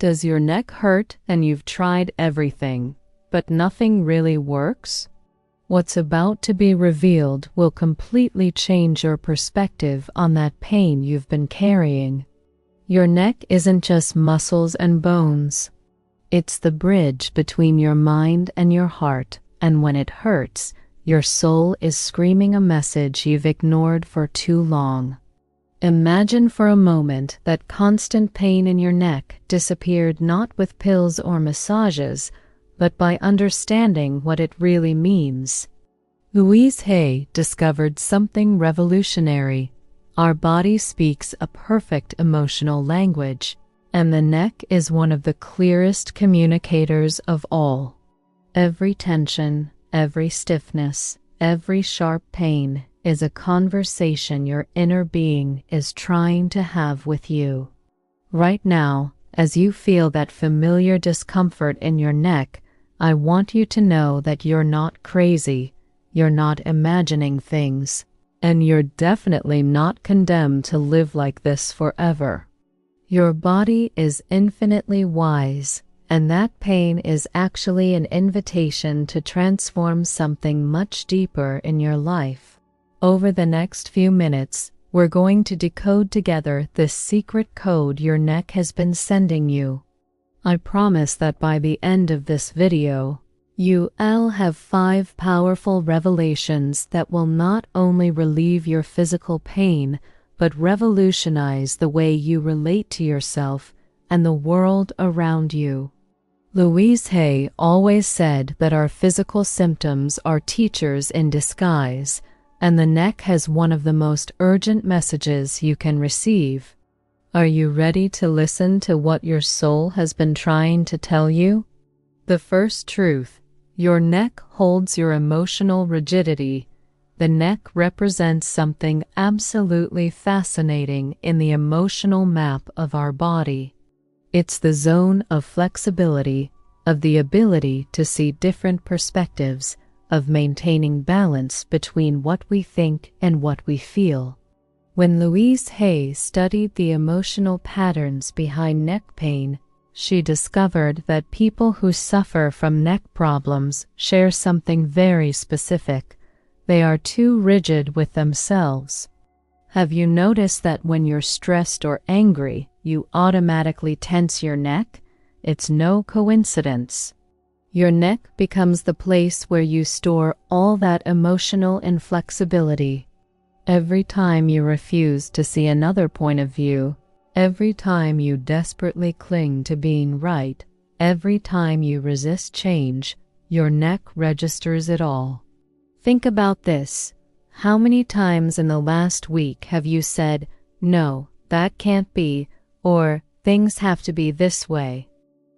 Does your neck hurt and you've tried everything, but nothing really works? What's about to be revealed will completely change your perspective on that pain you've been carrying. Your neck isn't just muscles and bones. It's the bridge between your mind and your heart, and when it hurts, your soul is screaming a message you've ignored for too long. Imagine for a moment that constant pain in your neck disappeared not with pills or massages, but by understanding what it really means. Louise Hay discovered something revolutionary. Our body speaks a perfect emotional language, and the neck is one of the clearest communicators of all. Every tension, every stiffness, every sharp pain is a conversation your inner being is trying to have with you. Right now, as you feel that familiar discomfort in your neck, I want you to know that you're not crazy, you're not imagining things, and you're definitely not condemned to live like this forever. Your body is infinitely wise, and that pain is actually an invitation to transform something much deeper in your life. Over the next few minutes, we're going to decode together this secret code your neck has been sending you. I promise that by the end of this video, you'll have 5 powerful revelations that will not only relieve your physical pain, but revolutionize the way you relate to yourself and the world around you. Louise Hay always said that our physical symptoms are teachers in disguise, and the neck has one of the most urgent messages you can receive. Are you ready to listen to what your soul has been trying to tell you? The first truth: your neck holds your emotional rigidity. The neck represents something absolutely fascinating in the emotional map of our body. It's the zone of flexibility, of the ability to see different perspectives, of maintaining balance between what we think and what we feel. When Louise Hay studied the emotional patterns behind neck pain, she discovered that people who suffer from neck problems share something very specific. They are too rigid with themselves. Have you noticed that when you're stressed or angry, you automatically tense your neck? It's no coincidence. Your neck becomes the place where you store all that emotional inflexibility. Every time you refuse to see another point of view, every time you desperately cling to being right, every time you resist change, your neck registers it all. Think about this. How many times in the last week have you said, "No, that can't be," or "Things have to be this way"?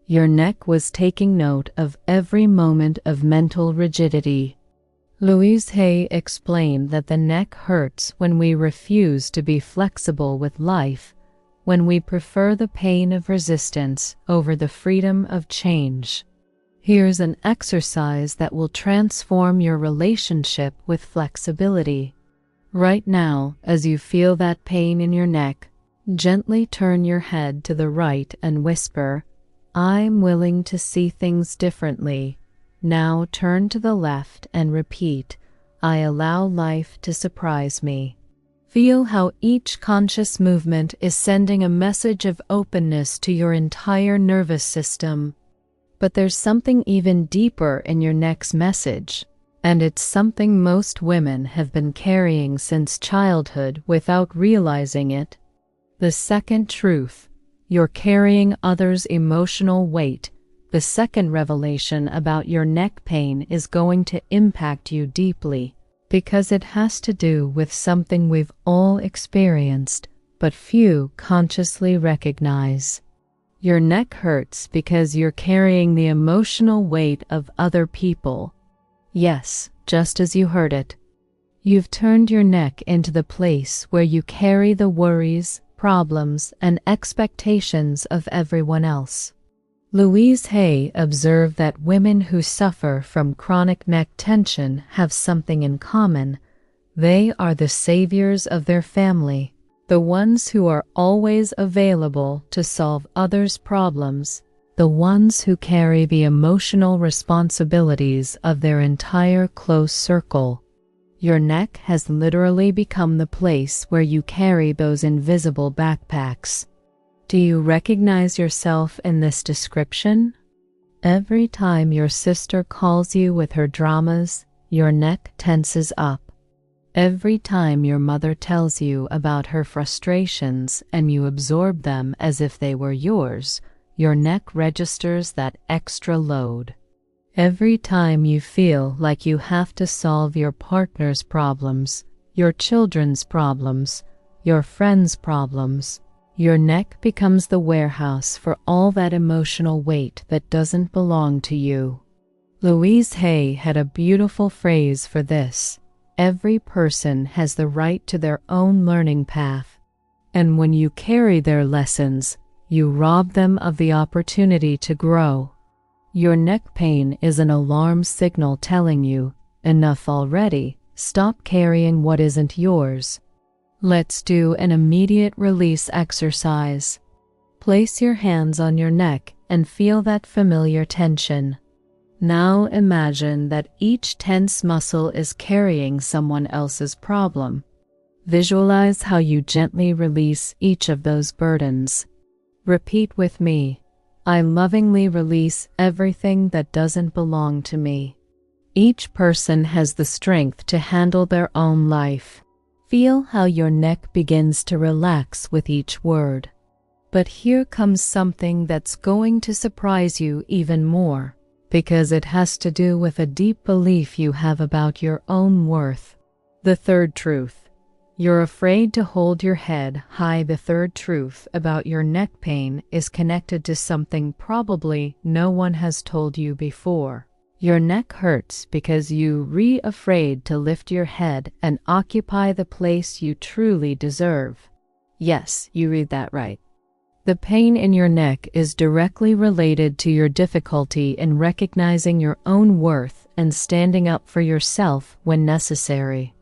Your neck was taking note of every moment of mental rigidity. Louise Hay explained that the neck hurts when we refuse to be flexible with life, when we prefer the pain of resistance over the freedom of change. Here's an exercise that will transform your relationship with flexibility. Right now, as you feel that pain in your neck, gently turn your head to the right and whisper, "I'm willing to see things differently." Now turn to the left and repeat, "I allow life to surprise me." Feel how each conscious movement is sending a message of openness to your entire nervous system. But there's something even deeper in your neck's message, and it's something most women have been carrying since childhood without realizing it. The second truth: you're carrying others' emotional weight. The second revelation about your neck pain is going to impact you deeply, because it has to do with something we've all experienced, but few consciously recognize. Your neck hurts because you're carrying the emotional weight of other people. Yes, just as you heard it. You've turned your neck into the place where you carry the worries, problems, and expectations of everyone else. Louise Hay observed that women who suffer from chronic neck tension have something in common. They are the saviors of their family. The ones who are always available to solve others' problems, the ones who carry the emotional responsibilities of their entire close circle. Your neck has literally become the place where you carry those invisible backpacks. Do you recognize yourself in this description? Every time your sister calls you with her dramas, your neck tenses up. Every time your mother tells you about her frustrations and you absorb them as if they were yours, your neck registers that extra load. Every time you feel like you have to solve your partner's problems, your children's problems, your friends' problems, your neck becomes the warehouse for all that emotional weight that doesn't belong to you. Louise Hay had a beautiful phrase for this. Every person has the right to their own learning path, and when you carry their lessons, you rob them of the opportunity to grow. Your neck pain is an alarm signal telling you, enough already, stop carrying what isn't yours. Let's do an immediate release exercise. Place your hands on your neck and feel that familiar tension. Now imagine that each tense muscle is carrying someone else's problem. Visualize how you gently release each of those burdens. Repeat with me. I lovingly release everything that doesn't belong to me. Each person has the strength to handle their own life. Feel how your neck begins to relax with each word. But here comes something that's going to surprise you even more, because it has to do with a deep belief you have about your own worth. The third truth. You're afraid to hold your head high. The third truth about your neck pain is connected to something probably no one has told you before. Your neck hurts because you're afraid to lift your head and occupy the place you truly deserve. Yes, you read that right. The pain in your neck is directly related to your difficulty in recognizing your own worth and standing up for yourself when necessary.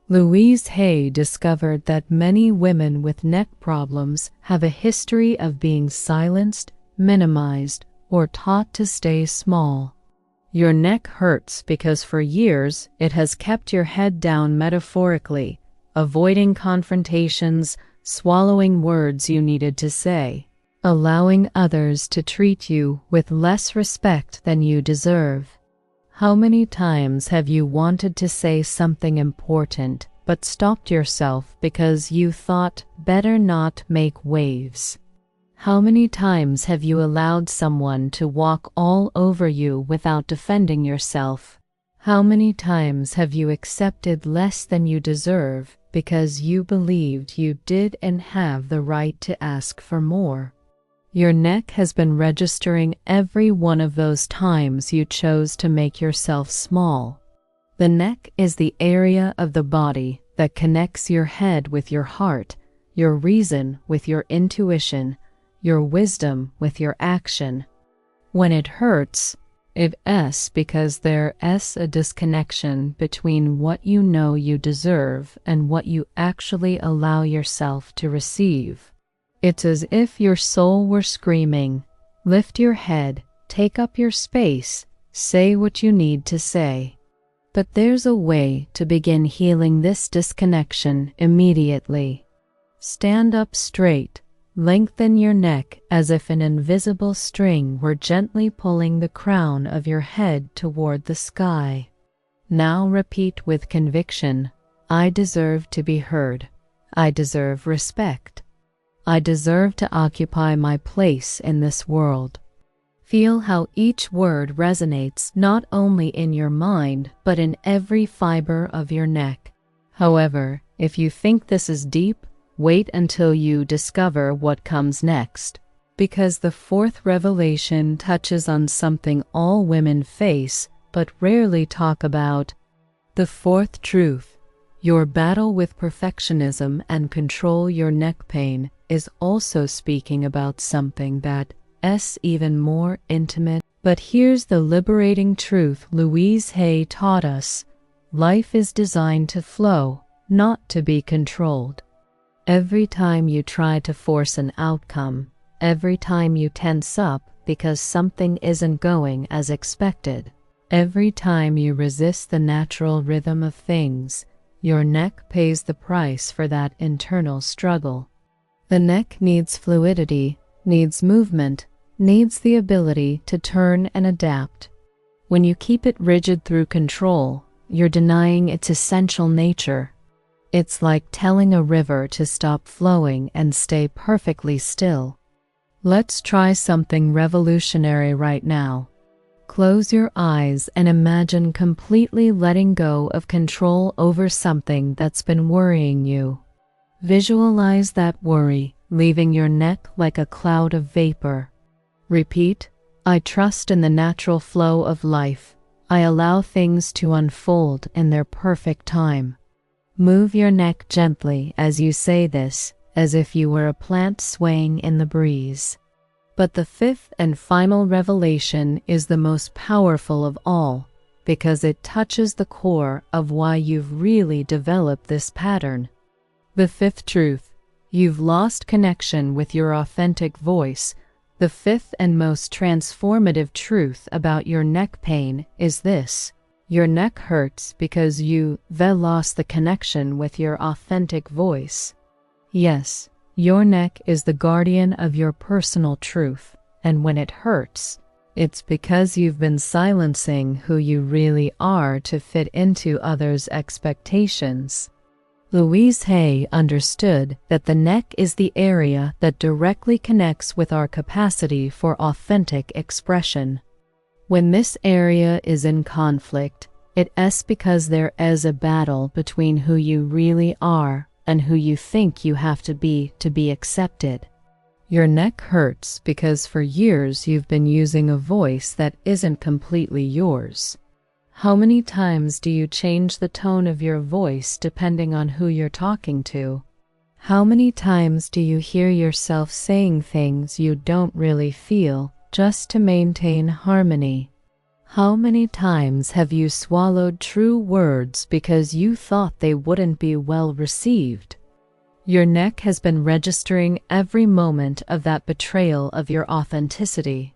Louise Hay discovered that many women with neck problems have a history of being silenced, minimized, or taught to stay small. Your neck hurts because for years it has kept your head down metaphorically, avoiding confrontations, swallowing words you needed to say, allowing others to treat you with less respect than you deserve. How many times have you wanted to say something important but stopped yourself because you thought better not make waves? How many times have you allowed someone to walk all over you without defending yourself? How many times have you accepted less than you deserve because you believed you did and have the right to ask for more? Your neck has been registering every one of those times you chose to make yourself small. The neck is the area of the body that connects your head with your heart, your reason with your intuition, your wisdom with your action. When it hurts, it's because there's a disconnection between what you know you deserve and what you actually allow yourself to receive. It's as if your soul were screaming, lift your head, take up your space, say what you need to say. But there's a way to begin healing this disconnection immediately. Stand up straight, lengthen your neck as if an invisible string were gently pulling the crown of your head toward the sky. Now repeat with conviction, I deserve to be heard. I deserve respect. I deserve to occupy my place in this world. Feel how each word resonates not only in your mind, but in every fiber of your neck. However, if you think this is deep, wait until you discover what comes next, because the fourth revelation touches on something all women face but rarely talk about. The fourth truth, your battle with perfectionism and control your neck pain, is also speaking about something that's even more intimate. But here's the liberating truth Louise Hay taught us. Life is designed to flow, not to be controlled. Every time you try to force an outcome, every time you tense up because something isn't going as expected, every time you resist the natural rhythm of things, your neck pays the price for that internal struggle. The neck needs fluidity, needs movement, needs the ability to turn and adapt. When you keep it rigid through control, you're denying its essential nature. It's like telling a river to stop flowing and stay perfectly still. Let's try something revolutionary right now. Close your eyes and imagine completely letting go of control over something that's been worrying you. Visualize that worry, leaving your neck like a cloud of vapor. Repeat, I trust in the natural flow of life. I allow things to unfold in their perfect time. Move your neck gently as you say this, as if you were a plant swaying in the breeze. But the fifth and final revelation is the most powerful of all, because it touches the core of why you've really developed this pattern. The fifth truth: you've lost connection with your authentic voice. The fifth and most transformative truth about your neck pain is this: your neck hurts because you've lost the connection with your authentic voice. Yes, your neck is the guardian of your personal truth, and when it hurts, it's because you've been silencing who you really are to fit into others' expectations. Louise Hay understood that the neck is the area that directly connects with our capacity for authentic expression. When this area is in conflict, it's because there is a battle between who you really are and who you think you have to be accepted. Your neck hurts because for years you've been using a voice that isn't completely yours. How many times do you change the tone of your voice depending on who you're talking to? How many times do you hear yourself saying things you don't really feel just to maintain harmony? How many times have you swallowed true words because you thought they wouldn't be well received? Your neck has been registering every moment of that betrayal of your authenticity.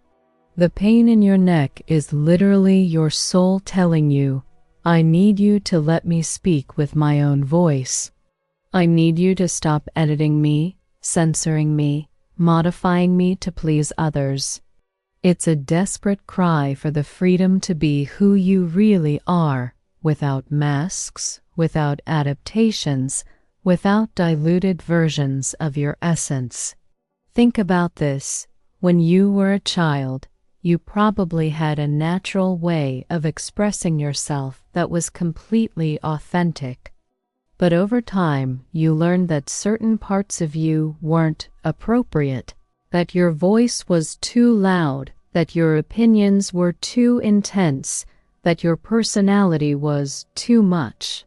The pain in your neck is literally your soul telling you, I need you to let me speak with my own voice. I need you to stop editing me, censoring me, modifying me to please others. It's a desperate cry for the freedom to be who you really are, without masks, without adaptations, without diluted versions of your essence. Think about this. When you were a child, you probably had a natural way of expressing yourself that was completely authentic. But over time, you learned that certain parts of you weren't appropriate, that your voice was too loud, that your opinions were too intense, that your personality was too much.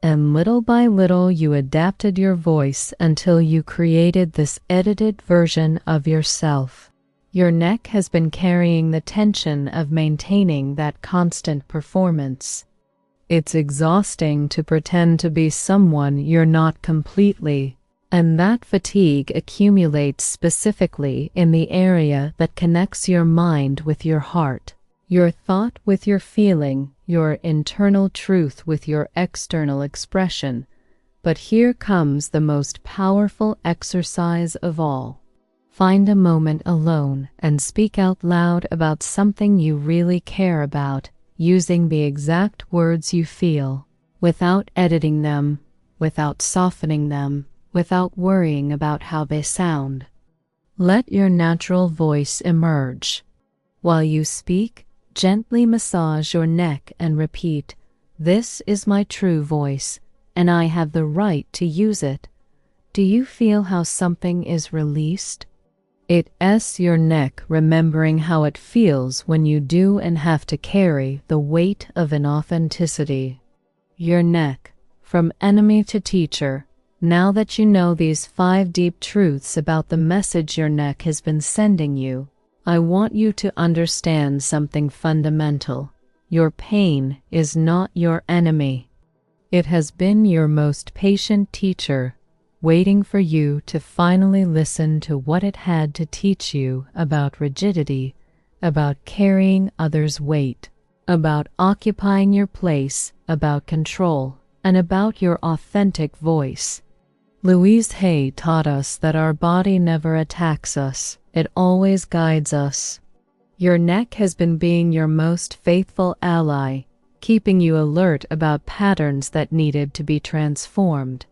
And little by little, you adapted your voice until you created this edited version of yourself. Your neck has been carrying the tension of maintaining that constant performance. It's exhausting to pretend to be someone you're not completely, and that fatigue accumulates specifically in the area that connects your mind with your heart, your thought with your feeling, your internal truth with your external expression. But here comes the most powerful exercise of all. Find a moment alone and speak out loud about something you really care about, using the exact words you feel, without editing them, without softening them, without worrying about how they sound. Let your natural voice emerge. While you speak, gently massage your neck and repeat, "This is my true voice, and I have the right to use it." Do you feel how something is released? It's your neck remembering how it feels when you do and have to carry the weight of inauthenticity. Your neck, from enemy to teacher. Now that you know these 5 deep truths about the message your neck has been sending you, I want you to understand something fundamental. Your pain is not your enemy. It has been your most patient teacher. waiting for you to finally listen to what it had to teach you about rigidity, about carrying others' weight, about occupying your place, about control, and about your authentic voice. Louise Hay taught us that our body never attacks us, it always guides us. Your neck has been being your most faithful ally, keeping you alert about patterns that needed to be transformed.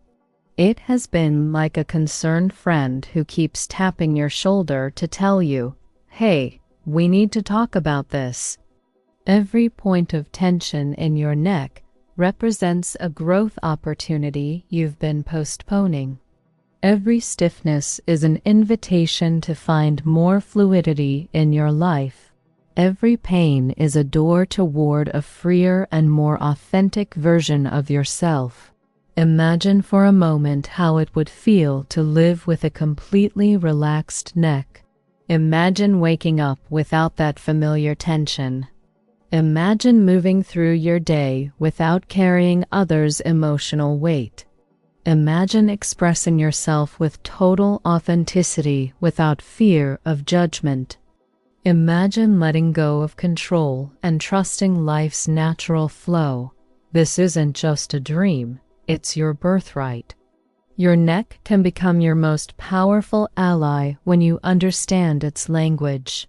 It has been like a concerned friend who keeps tapping your shoulder to tell you, "Hey, we need to talk about this." Every point of tension in your neck represents a growth opportunity you've been postponing. Every stiffness is an invitation to find more fluidity in your life. Every pain is a door toward a freer and more authentic version of yourself. Imagine for a moment how it would feel to live with a completely relaxed neck. Imagine waking up without that familiar tension. Imagine moving through your day without carrying others' emotional weight. Imagine expressing yourself with total authenticity without fear of judgment. Imagine letting go of control and trusting life's natural flow. This isn't just a dream, it's your birthright. Your neck can become your most powerful ally when you understand its language.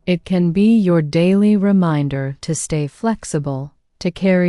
It can be your daily reminder to stay flexible, to carry